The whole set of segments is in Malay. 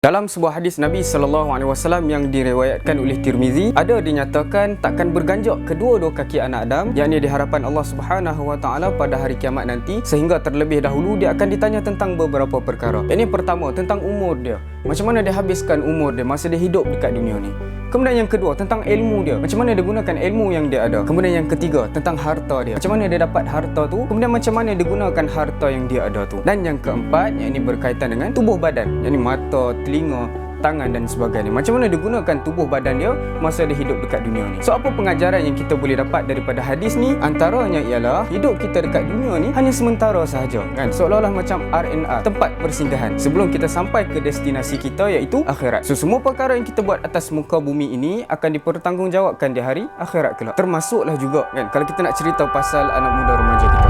Dalam sebuah hadis Nabi SAW yang diriwayatkan oleh Tirmizi, ada dinyatakan takkan berganjak kedua-dua kaki anak Adam, yakni di hadapan Allah Subhanahu Wa Taala pada hari kiamat nanti, sehingga terlebih dahulu dia akan ditanya tentang beberapa perkara. Yang pertama, tentang umur dia. Macam mana dia habiskan umur dia masa dia hidup dekat dunia ni. Kemudian yang kedua, tentang ilmu dia. Macam mana dia gunakan ilmu yang dia ada. Kemudian yang ketiga, tentang harta dia. Macam mana dia dapat harta tu. Kemudian macam mana dia gunakan harta yang dia ada tu. Dan yang keempat, yang ini berkaitan dengan tubuh badan, yakni mata, telinga, tangan dan sebagainya. Macam mana dia gunakan tubuh badan dia masa dia hidup dekat dunia ni. So apa pengajaran yang kita boleh dapat daripada hadis ni? Antaranya ialah hidup kita dekat dunia ni hanya sementara sahaja, kan? Seolah-olah macam R&R, tempat persinggahan sebelum kita sampai ke destinasi kita, iaitu akhirat. So semua perkara yang kita buat atas muka bumi ini akan dipertanggungjawabkan di hari akhirat kelak. Termasuklah juga, kan, kalau kita nak cerita pasal anak muda remaja kita.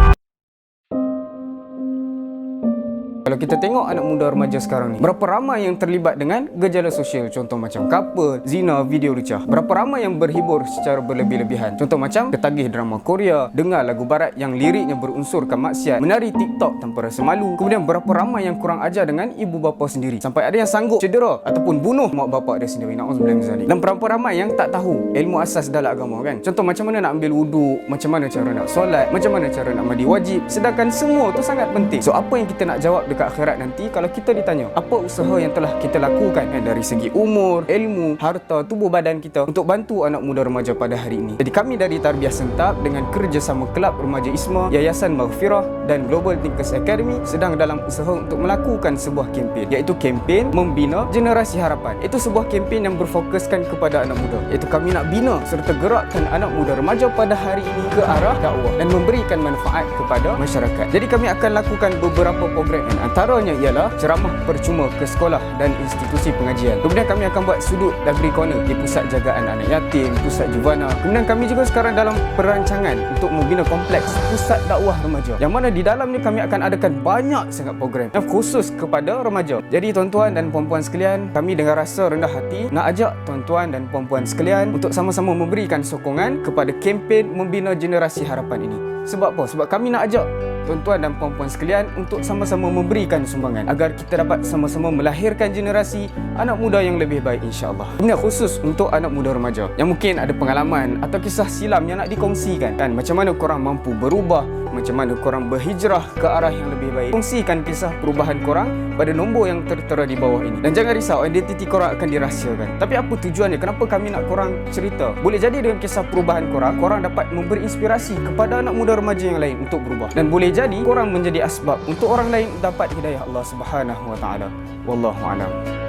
Kalau kita tengok anak muda remaja sekarang ni, berapa ramai yang terlibat dengan gejala sosial, contoh macam couple, zina, video lucah. Berapa ramai yang berhibur secara berlebih-lebihan, contoh macam ketagih drama Korea, dengar lagu barat yang liriknya berunsurkan maksiat, menari TikTok tanpa rasa malu. Kemudian berapa ramai yang kurang ajar dengan ibu bapa sendiri, sampai ada yang sanggup cedera ataupun bunuh mak bapak dia sendiri. Na'udzubillah min zalik. Dan berapa ramai yang tak tahu ilmu asas dalam agama, kan? Contoh macam mana nak ambil wuduk, macam mana cara nak solat, macam mana cara nak mandi wajib, sedangkan semua tu sangat penting. So apa yang kita nak jawab dekat akhirat nanti kalau kita ditanya apa usaha yang telah kita lakukan, kan, dari segi umur, ilmu, harta, tubuh badan kita untuk bantu anak muda remaja pada hari ini. Jadi kami dari Tarbiyah Sentap dengan kerjasama Kelab Remaja Isma, Yayasan Maghfirah dan Global Thinkers Academy sedang dalam usaha untuk melakukan sebuah kempen, iaitu kempen Membina Generasi Harapan. Itu sebuah kempen yang berfokuskan kepada anak muda, iaitu kami nak bina serta gerakkan anak muda remaja pada hari ini ke arah dakwah dan memberikan manfaat kepada masyarakat. Jadi kami akan lakukan beberapa program, antaranya ialah ceramah percuma ke sekolah dan institusi pengajian. Kemudian kami akan buat sudut library corner di pusat jagaan anak yatim, pusat juvana. Kemudian kami juga sekarang dalam perancangan untuk membina kompleks pusat dakwah remaja, yang mana di dalamnya kami akan adakan banyak sangat program yang khusus kepada remaja. Jadi tuan-tuan dan puan-puan sekalian, kami dengan rasa rendah hati nak ajak tuan-tuan dan puan-puan sekalian untuk sama-sama memberikan sokongan kepada kempen Membina Generasi Harapan ini. Sebab apa? Sebab kami nak ajak tuan-tuan dan puan-puan sekalian untuk sama-sama memberikan sumbangan agar kita dapat sama-sama melahirkan generasi anak muda yang lebih baik, insya-Allah. Ini khusus untuk anak muda remaja yang mungkin ada pengalaman atau kisah silam yang nak dikongsikan, kan? Macam mana korang mampu berubah, macam mana korang berhijrah ke arah yang lebih baik. Kongsikan kisah perubahan korang pada nombor yang tertera di bawah ini. Dan jangan risau, identiti korang akan dirahsiakan. Tapi apa tujuannya? Kenapa kami nak korang cerita? Boleh jadi dengan kisah perubahan korang, korang dapat memberi inspirasi kepada anak muda remaja yang lain untuk berubah. Dan boleh jadi korang menjadi asbab untuk orang lain dapat hidayah Allah Subhanahu Wa Taala. Wallahu a'lam.